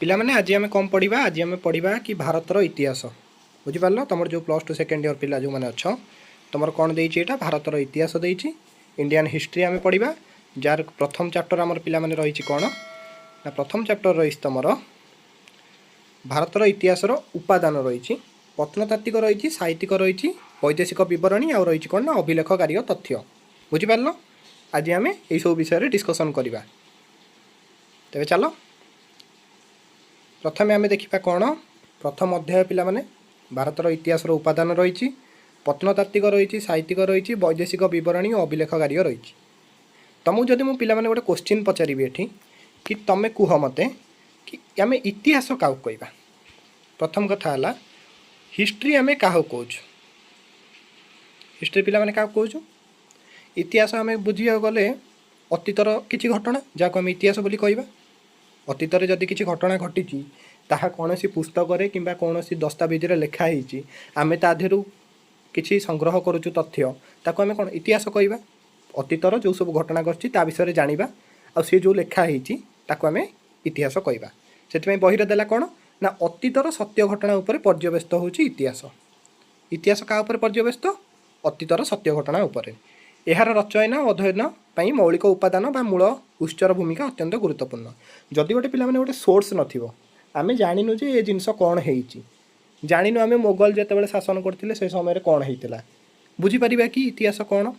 पिला माने आज आम कम पढ़ा आज आम पढ़ा कि भारतर इतिहास बुझिपार तुम जो +2 सेकेंड ईयर पिला जो मैंने अच्छ तुम कौन देटा भारतर इतिहास देती इंडियन हिस्ट्री आम पढ़ा जार प्रथम चैप्टर आम पिला माने रही कौन ना प्रथम चैप्टर रही तुम भारतर इतिहास उपादान रही प्रत्नतात्विक रही साहित्यिक रही वैदेशिक बरणी आ रही कौन ना अभिलेखकार्य तथ्य बुझिपार आज आम यही सब विषय डिस्कसन करवा तेरे चलो प्रथम आम देखा कौन प्रथम अध्याय पिला माने भारतर इतिहास उपादान रही प्रत्नतात्विक रही साहित्यिक रही वैदेशिक बरणी और अभिलेखकार्य रही तुमको जदि मु पिला माने गोटे क्वेश्चन पचारि एठी कि तमे कुह मते कि आम इतिहास क्या कहवा प्रथम कथा है हिस्ट्री आम क्या कौच हिस्ट्री पिला माने क्या कौच इतिहास आम बुझा गले अतीतर किसी घटना जहाँ आम इतिहास बोली कहवा अतीत जदि किसी घटना घटी ताहा कौन सी पुस्तक कि कौन सी दस्तावेज लिखाही आम ताधु किसी संग्रह करुचु तथ्य ताको आम कौन इतिहास कहवा अतीतर जो सब घटना घटी ता विषय जाना आ सी जो लिखाही ताको आम इतिहास कहवा से बहिरे देला कौन ना अतीतर सत्य घटना उपर पर्यवेस्त होची इतिहास इतिहास क्या पर्यवेस्त अतीतर सत्य घटना उपर यार रचयन अध्ययन पर मौलिक उपादान बा मूल उत्सर भूमिका अत्यंत गुरुत्वपूर्ण जदि गोटे पिला गोटे सोर्स नथिबो आमे जानिनु जे ये जिनस कौन होईची जानिनु आमे मोगल जेतेबेले शासन करथिले से समय कौन होइतिला बुझी परिबा कि इतिहास कौन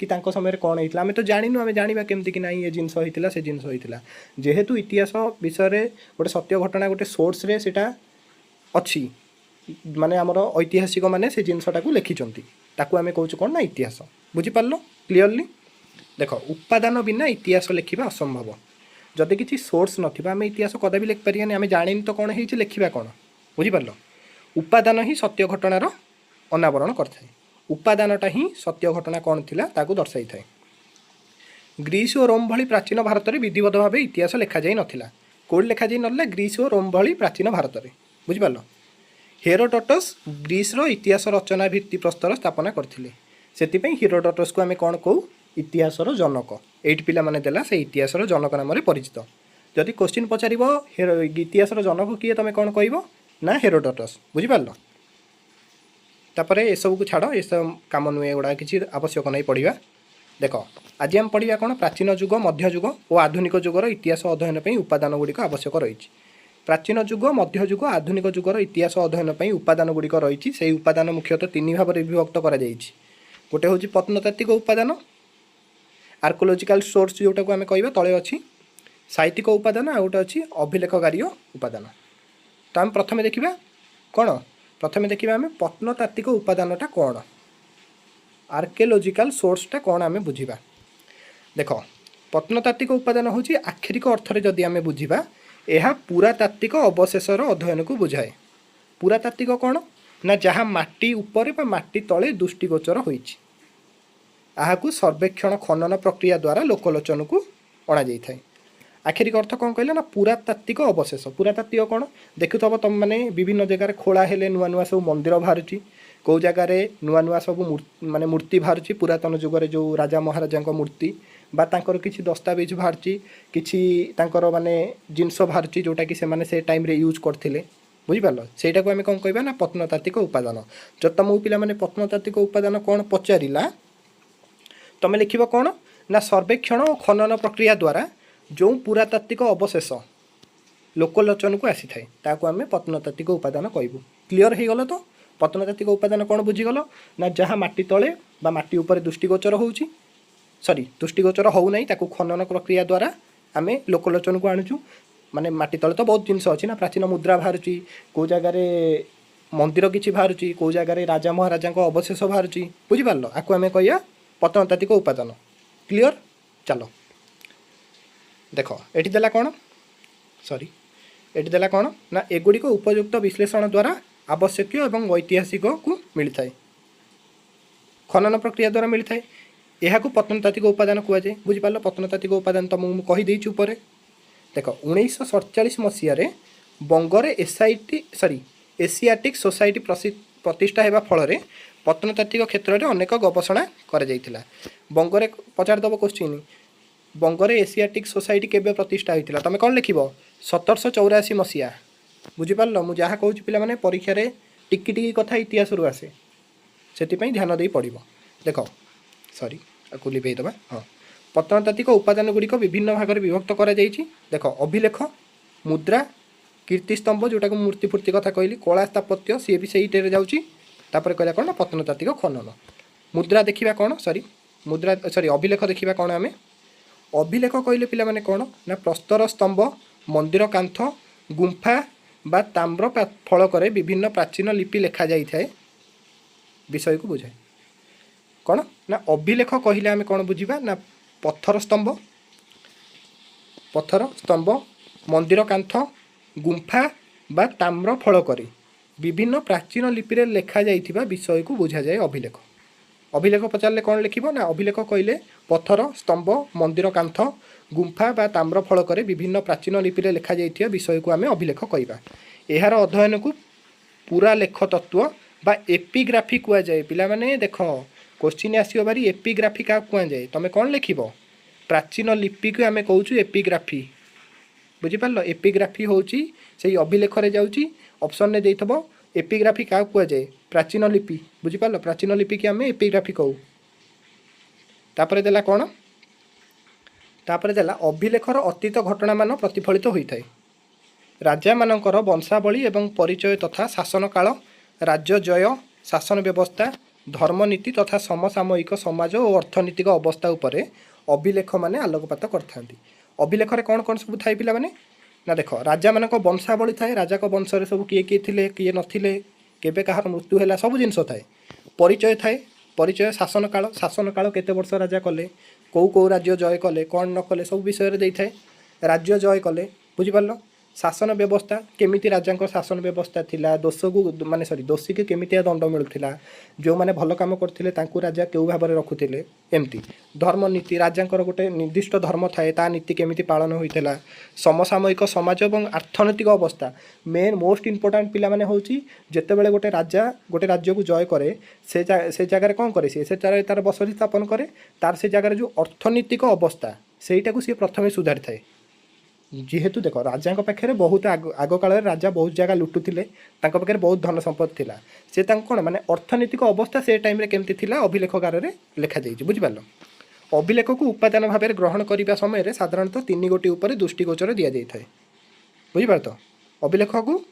कि तांको समय कौन होइतिला आमे तो जानिनु आमे जानिबा केमति कि नाही ये जिनस होइतिला से जिनस होइतिला जेहेतु इतिहास विषय गोटे सत्य घटना गोटे सोर्स रे सेटा अछि माने हमर ऐतिहासिक माने से जिनसटाकू लिखिचंती ताकू आमे कहूछु कौन ना इतिहास बुझी पारलो क्लियरली देख उपादान बिना इतिहास लिखा असंभव जदि किसी सोर्स नथिबा आमे इतिहास कदा भी लिखि परियानी आमे जानिन तो कौन होइछि लिखिबा कौन बुझी पारलो उपादान ही सत्य घटनार अनावरण करथाय उपादानटा ही सत्य घटना कौन थिला ताकू दर्शाई थाए ग्रीस और रोम भली प्राचीन भारत में विधिवत भाव इतिहास लिखा जाई नथिला कोड लिखा जाई नथिला ग्रीस और रोम भली प्राचीन भारत में बुझी पारलो हेरोडोटस ग्रीस रो इतिहास रचना भित्ति प्रस्तर स्थापना करथिले सेतिपई हेरोडोटस को आमे कौन कहू इतिहासर जनक एट पिला माने देला से इतिहासर जनक नाम परिचित जदि क्वेश्चन पचारिबो इतिहासर जनक किए तमे कौन कहबो ना हेरोडोटस बुझी पारलो तापरे ए सब को छाड़ ए सब काम नुए गुड़ा किसी आवश्यक नहीं पढ़ा देख आज आम पढ़ा कौन प्राचीन युग मध्य युग और आधुनिक युगर इतिहास अध्ययन पर उपादान गुड़िक आवश्यक रही प्राचीन युग मध्य युग आधुनिक युगर इतिहास अध्ययन पर उपादान गुड़िक रही से उपादान मुख्यतः तीन भाव में विभक्त कर गोटे हूँ प्रत्नतात्विक उपादान आर्कोलॉजिकल सोर्स जोटा को आम कह तले अच्छी साहित्यिक उपादान आ गोटे अच्छी अभिलेखकार्य उपादान तो आम प्रथम देखा कौन प्रथम देखा आम प्रत्नतात्विक उपादानटा कौन आर्कियोलॉजिकल सोर्सटा कौन आम बुझा देख प्रत्नतात्विक उपादान हूँ आक्षरिक अर्थ जदि आम बुझा यह पुरातात्विक अवशेषर अध्ययन को बुझाए पुरातात्विक कौन ना जहाँ माटी उपर बा माटी तले दृष्टिगोचर होइछि को सर्वेक्षण खनन प्रक्रिया द्वारा लोकलोचन को अणा जाए आखिरिक अर्थ कौन कहले ना पुरातात्विक अवशेष पुरातात्विक कौन देखुव तुम मैंने विभिन्न जगार खोला हेले नुआ नुआ सब मंदिर बाहर कौ जगार नुआ नुआ सब माने मूर्ति बाहर पुरातन जुगर जो राजा महाराजा मूर्ति बा तांकर किसी दस्तावेज बाहर किसी तांकर माने जिनस बाहर जोटा कि से टाइम रे यूज करथिले बुझिपार से आम कौन कहवा ना प्रत्नतात्विक उपादान जब तुमको पिला माने प्रत्नतात्विक उपादान कौन पचारा तुम लिख कौन ना सर्वेक्षण और खनन प्रक्रिया द्वारा जो पुरातात्विक अवशेष लोकलोचन को आसी थाए ताको आम प्रत्नतात्विक उपादान कहबू क्लीयर हो गल तो प्रत्नतात्विक उपादान कौन बुझीगल ना जहाँ माटी तले बा माटी उपर दृष्टिगोचर होउची सॉरी दृष्टिगोचर हो नहीं ताको खनन प्रक्रिया द्वारा आम लोकलोचन को आणुचु माने माटी तले तो बहुत जिनस अच्छी ना प्राचीन मुद्रा बाहर कौ जगार मंदिर किसी बाहर कौ जगार राजा महाराजा अवशेष बाहर बुझिपार आपको आम कह प्रत्नतात्विक उपादान क्लीयर चलो देख ये देला कौन सॉरी ये देला कौन ना एगुड़िक उपयुक्त विश्लेषण द्वारा आवश्यक एवं ऐतिहासिक को मिलता है खनन प्रक्रिया द्वारा मिलता है यह प्रत्नतात्विक उपादान कहुए बुझिपार प्रत्नतात्विक उपादान तो मुझे कहीदे उपर देख 1947 मसीह बंगरे एशियाटिक सोसाइटी प्रतिष्ठा होगा फल प्रत्नतात्विक क्षेत्र में अनेक गवेषणा कर बंगरे पचारदेव क्वेश्चन बंगरे एशियाटिक सोसाइटी केबे प्रतिष्ठा होता तुम कौन लिख 1784 मसीहा बुझिपार मु जहाँ कहूँ पिला परीक्षा टिकी टिकी कथा इतिहास आसे से ध्यान दे पड़ देख सरी आपको लिभेदबा हाँ प्रत्नतात्विक उपादान गुड़िक विभिन्न भाग में विभक्त कर देख अभिलेख मुद्रा कीर्तिस्तंभ जोटा को मूर्ति फूर्ति कथा कहली कला स्थापत्य सी भी सही जाऊँगी कहला कौन प्रत्नतात्विक खनन मुद्रा देखा कौन सरी मुद्रा सरी अभिलेख देखा कौन आम अभिलेख कहले पिला माने कौन ना प्रस्तर स्तंभ मंदिर कांथ गुंफा बा ताम्र फलक विभिन्न प्राचीन लिपि लेखा जाई थाए विषय को बुझाए कौन ना अभिलेख कहले आम कौन बुझा ना पत्थर स्तंभ मंदिर कांथ गुंफा बा ताम्र फलक विभिन्न प्राचीन लिपि रे लेखा जाइथिबा विषय को बुझा जाए अभिलेख अभिलेख पचारे कौन लिखिब ना अभिलेख कहले पत्थर स्तंभ मंदिर कांथ गुंफा बा ताम्र फलक विभिन्न प्राचीन लिपि रे लेखा जाइथिबा विषय को आम अभिलेख कहबा एहार अध्ययन को पूरा लेख तत्व बा एपिग्राफी कुआ जाए पिला माने देख क्वेश्चन आसियो बारी एपिग्राफी क्या कुआ जाए तुम कौन लिखिब प्राचीन लिपि को आम कहूँ एपिग्राफी बुझिपार एपिग्राफी होची से अभिलेख रे जाउची ऑप्शन ने देइथबो एपिग्राफी क्या कुआ जाए प्राचीन लिपि बुझिपार प्राचीन लिपि की आम एपिग्राफी कहू तापरे देला कौन तापरे देला अभिलेखर अतीत घटना मान प्रतिफलित होता है राजा मानकर वंशावली एवं परिचय तथा शासन काल राज्य जय शासन व्यवस्था धर्मनीति तथा समसामयिक समाज और अर्थनीतिक अवस्था उपरे अभिलेख माने आलोकपात करथांती अभिलेख रे कौन कौन सब थाई पिला माने ना देख राजा मानक वंशावली थाए राजा को वंश रे सब किए किए थिले किए नथिले केबे कहार मृत्यु हैला सब जिनस थाए परिचय थाए परिचय शासन काल केते वर्ष राजा कले कौ राज्य जय कले कौन न कले सब विषय रे थाए राज्य जय कले बुझिपारल शासन व्यवस्था केमिति राजा शासन व्यवस्था थिला दोष को माने सॉरी दोषी के केमितिया दंड मिलुथिला जो माने भल काम करथिले तांकु राजा केउ भाव में रखुथिले एमती धर्म नीति राजांकर गोटे निर्दिष्ट धर्म थाए ता नीति केमिति पालन होइथिला समसामयिक समाज और अर्थनैतिक अवस्था मेन मोस्ट इंपोर्टेंट पिला माने होची जेतेबेले गोटे राजा गोटे राज्य को जय करे से जगह कौन करे से तार बसरी स्थापन करे तार से जगह जो अर्थनैतिक अवस्था सेटा को सी प्रथमे सुधारी थाए जेहेतु देख राजा पाखे बहुत आग काल राजा बहुत जगह लुटुले पाखे बहुत धन संपद थिला से कौन माने अर्थनैतिक अवस्था से टाइम रे केमती थिला अभिलेखगार रे लिखा जाइए बुझिपार अभिलेख को उपादान भाव में ग्रहण करने समय साधारणतः 3 गोटी उपर दृष्टिगोचर दि जाए बुझिपार तो अभिलेख को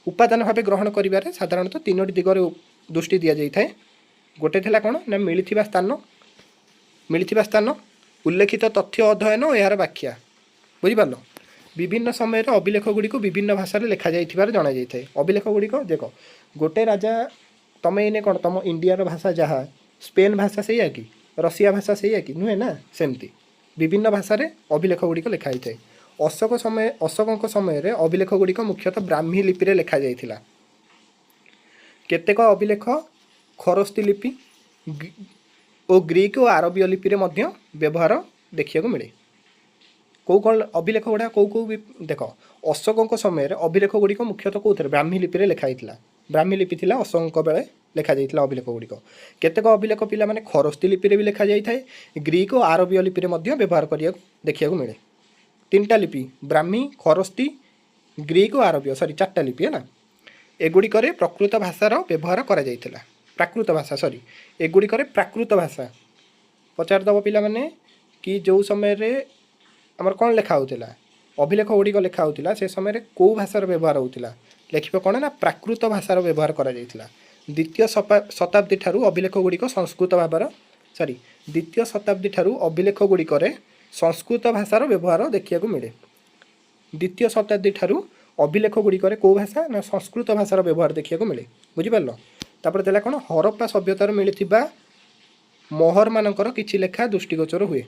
उपादान भाव ग्रहण कर साधारणतः 3टी दिगरे दृष्टि दि जाए गोटे थिला कौन ना मिलिथिबा स्थान उल्लेखित तथ्य अध्ययन और यार व्याख्या बुझिपार विभिन्न समय अभिलेख गुड़ी को विभिन्न भाषा में लिखा जाइथिबार जणा जाइथाय अभिलेख गुड़ी को देख गोटे राजा तुम इने कौन तुम इंडिया भाषा जहाँ स्पेन भाषा से कि रशिया भाषा से कि नुहे ना सेमती विभिन्न भाषा में अभिलेख गुड़ी को लिखाई थाए अशोक समय अभिलेख गुड़ी मुख्यतः ब्राह्मी लिपि रे लिखा जाइथिला केतेक अभिलेख खरस्ती लिपि और ग्रीक और आरबीय लिपि रे मध्य व्यवहार देखिया को मिले कौ कौन अभिलेख गुड़ा कौ देख अशोक समय अभिलेख गुड़िक मुख्यतः कौन ब्राह्मी लिपि रे लिखाई ब्राह्मी लिपि थिला अशोक बेले लिखा जाइथिला अभिलेख गुड़िक केतेक अभिलेख पिला माने खरस्ती लिपि रे भी लिखा जाइथाय ग्रीक और आरबीय लिपि रे मध्य व्यवहार करिया देखिया को मिले 3टा लिपि ब्राह्मी खरस्ती ग्रीक और आरबीय सॉरी 4टा लिपि है ना एगुड़िक प्रकृत भाषार व्यवहार करा जाइथिला प्राकृत भाषा सॉरी एगुड़िक प्राकृत भाषा पचार दब पिला माने कि जो समय रे आमर कौन लिखा होता अभिलेख गुड़िक लिखा होता से समय कौ भाषार व्यवहार होता लिखिब कौन ना प्राकृत भाषार व्यवहार करा जाइथिला द्वितीय शताब्दी ठारू अभिलेख गुड़िक संस्कृत भावर सॉरी द्वितीय शताब्दी ठारू अभिलेख गुड़िक संस्कृत भाषार व्यवहार देखिया को मिले द्वितीय शताब्दी ठारू अभिलेख गुड़िक कौ भाषा ना संस्कृत भाषार व्यवहार देखिया को मिले बुझिपार तापर देला कौन हरप्पा सभ्यतार मिलिथिबा मोहर मानकर किछि लेखा दृष्टिगोचर हुए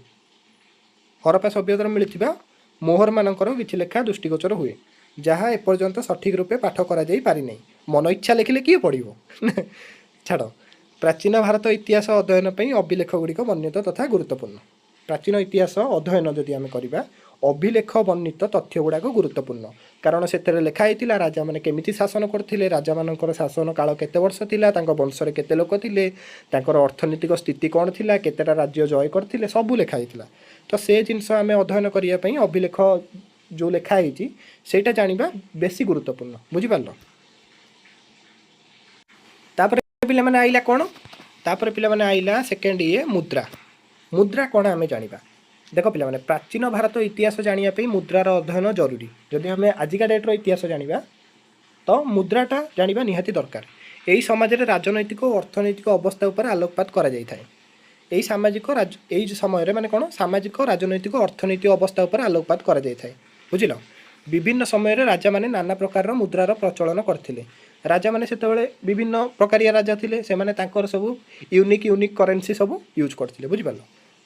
हरप्पा सभ्यतार मिलिथिबा मोहर मानकर किछि लेखा दृष्टिगोचर हुए जहाँ एपर्यंत सठिक रूपे पाठ करा जाई पारि नै मन इच्छा लिखिले किए पढ़िबो छाड़ प्राचीन भारत इतिहास अध्ययन पर अभिलेख गुड़िक वर्णित तथा गुरुत्वपूर्ण प्राचीन इतिहास अध्ययन जदि आम करबा अभिलेख वर्णित तथ्य गुड़ाक गुरुत्वपूर्ण कारण से लिखाई राजा मैंने केमिति शासन करथिले राजा मानकर शासन काल केते वर्ष थिला तांको वंश रे केते लोक थिले तांकर अर्थनैतिक स्थिति कौन थिला केतेटा राज्य जय करथिले सब लिखाई तो से जिनस आम अध्ययन करिया पई अभिलेख जो लिखाई सेटा जानिबा बेसी गुरुत्वपूर्ण बुझिपारल। तापर पिला माने आइला कोन तापर पिला माने आइला सेकेंड ये मुद्रा। मुद्रा कौन आम जाना देख पे प्राचीन भारत इतिहास जानापी मुद्रार अध्ययन जरूरी। जदि आम आजिका डेट्र इतिहास जाना तो मुद्राटा जाना निहाती दरकार। यही समाज में राजनैतिक और अर्थनैतिक अवस्था उपर आलोकपात करा जाय थाए। यही सामाजिक यही समय माने कौन सामाजिक राजनैतिक अर्थनैतिक अवस्था उपर आलोकपात करा जाय थाए बुझिल। विभिन्न समय राजा माने नाना प्रकार मुद्रार प्रचलन करथिले। राजा माने सेतेबेले विभिन्न प्रकारिया राजा थिले से माने तांकर सब यूनिक करेन्सी सब यूज करथिले बुझिपारल।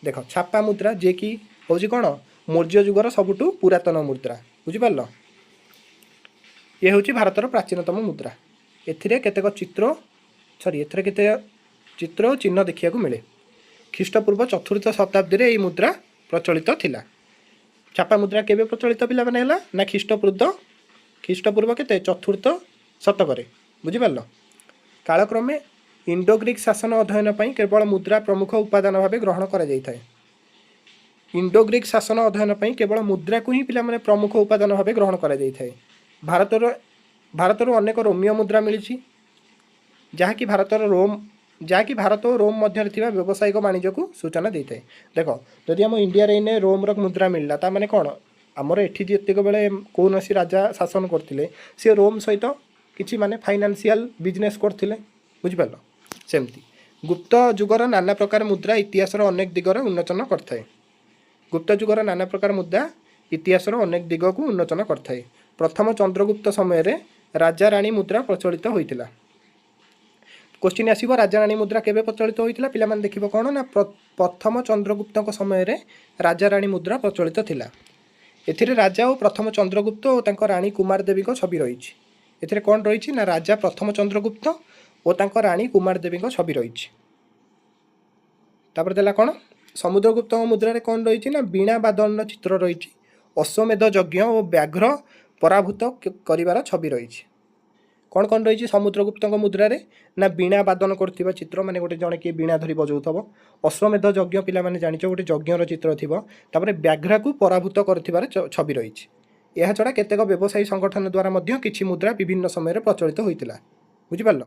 देख छापा मुद्रा जे कि हूँ कौन मौर्य जुगर सबुठू पुरातन मुद्रा बुझिपारल। ये हूँ भारतर प्राचीनतम मुद्रा। एथिरे केतेक चित्र केते चित्र और चिन्ह देखिया मिले। ख्रीष्टपूर्व 4th शताब्दी में यह मुद्रा प्रचलित थिला। छापा मुद्रा केबे प्रचलित पिला माने हला ना ख्रीष्टपूर्व केते 4th शतक बुझिपारल। कालक्रमे इंडो ग्रीक शासन अध्ययन पर केवल मुद्रा प्रमुख उपादान भाव ग्रहण करा जाय थाए। इंडो ग्रीक शासन अध्ययन पर केवल मुद्रा को ही पिला माने प्रमुख उपादान भाव ग्रहण करा जाय थाए। भारतर अनेक रोमीय मुद्रा मिली जहाँकि भारत और रोम मध्य व्यावसायिक वाणिज्य को सूचना देता है। देख जदि आम इंडिया रे रोम मुद्रा मिलला ता माने कौन आमर एठी जितक बेले कौन राजा शासन करते सी रोम सहित किसी माने फाइनेंशियल बिजनेस करते बुझिपारल। सेमती गुप्त जुगर नाना प्रकार मुद्रा इतिहास अनेक दिगर उन्मोचन करता है। गुप्त जुगर नाना प्रकार मुद्रा इतिहास अनेक दिग को उन्मोचन करता है। प्रथम चंद्रगुप्त समय रे राजा राणी मुद्रा प्रचलित होइतिला। क्वेश्चन आसीबो राजा राणी मुद्रा केबे प्रचलित होइतिला पिला माने देखिबो कोन ना प्रथम चंद्रगुप्त समय रे राजा राणी मुद्रा प्रचलित थिला। एथिरे राजा और प्रथम चंद्रगुप्त और तांको राणी कुमार देवी को छवि रही। एथिरे कोन रही ना राजा प्रथम चंद्रगुप्त और तांको राणी कुमार देवी को छवि रही। तापर देला कोन समुद्रगुप्त मुद्रा रे कोन रही ना बीणा बादन चित्र रही। अश्वमेध यज्ञ और व्याघ्र पराभूत करिवार छवि रही। कौन कौन रही समुद्रगुप्त मुद्रा रे ना बीणा बादन करथिबा चित्र माने गोटे जणे कि बीणा धरी बजाउथबो। अश्वमेध यज्ञ पिला माने जानिछ गोटे यज्ञर चित्र थिबो। तापर व्याघ्र को पराभूत करथिबार छवि रही। यह छड़ा केतेक व्यवसायी संगठन द्वारा मध्य किछि मुद्रा विभिन्न समय प्रचलित होइतिला बुझिपारल।